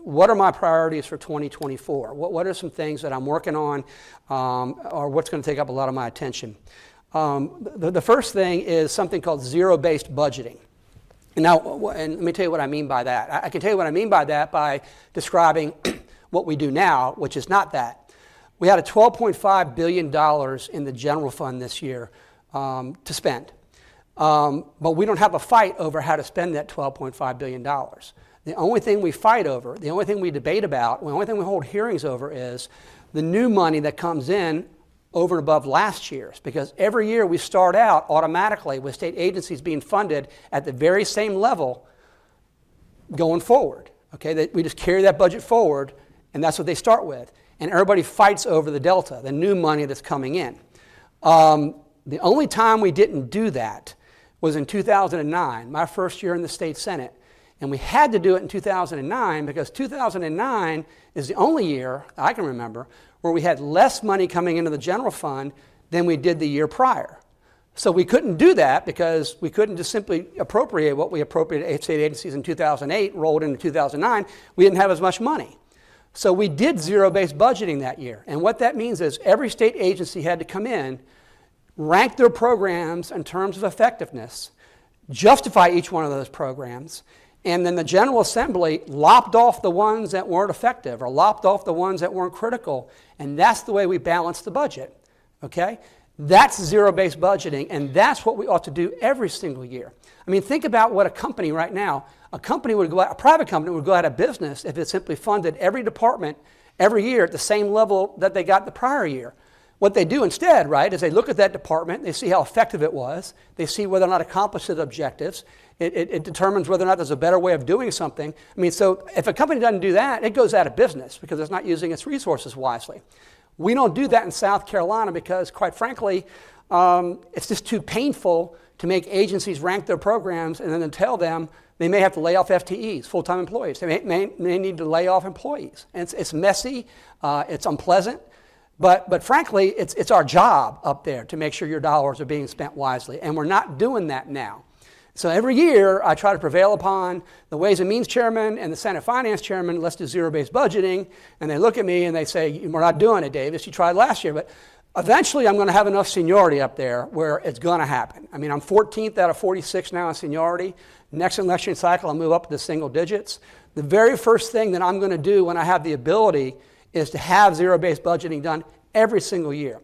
what are my priorities for 2024? What are some things that I'm working on, or what's going to take up a lot of my attention? The first thing is something called zero-based budgeting. And let me tell you what I mean by that. I can tell you what I mean by that by describing what we do now, which is not that. We had a $12.5 billion in the general fund this year to spend. But we don't have a fight over how to spend that $12.5 billion. The only thing we fight over, the only thing we debate about, the only thing we hold hearings over is the new money that comes in over and above last year's. Because every year we start out automatically with state agencies being funded at the very same level going forward. Okay, we just carry that budget forward, and that's what they start with. And everybody fights over the delta, the new money that's coming in. The only time we didn't do that was in 2009, my first year in the state Senate. And we had to do it in 2009 because 2009 is the only year I can remember where we had less money coming into the general fund than we did the year prior. So we couldn't do that because we couldn't just simply appropriate what we appropriated at state agencies in 2008, rolled into 2009. We didn't have as much money. So we did zero-based budgeting that year. And what that means is every state agency had to come in, rank their programs in terms of effectiveness, justify each one of those programs, and then the General Assembly lopped off the ones that weren't effective or lopped off the ones that weren't critical. And that's the way we balance the budget. Okay? That's zero-based budgeting, and that's what we ought to do every single year. I mean, think about what a company right now, a private company would go out of business if it simply funded every department every year at the same level that they got the prior year. What they do instead, right, is they look at that department, they see how effective it was, they see whether or not it accomplished its objectives, it determines whether or not there's a better way of doing something. I mean, so if a company doesn't do that, it goes out of business because it's not using its resources wisely. We don't do that in South Carolina because, quite frankly, it's just too painful to make agencies rank their programs and then to tell them they may have to lay off FTEs, full-time employees. They may need to lay off employees. And it's messy, it's unpleasant. But frankly, it's our job up there to make sure your dollars are being spent wisely, and we're not doing that now. So every year, I try to prevail upon the Ways and Means Chairman and the Senate Finance Chairman, let's do zero-based budgeting, and they look at me and they say, we're not doing it, Davis, you tried last year, but eventually I'm going to have enough seniority up there where it's going to happen. I mean, I'm 14th out of 46 now in seniority. Next election cycle, I'll move up to the single digits. The very first thing that I'm going to do when I have the ability is to have zero-based budgeting done every single year.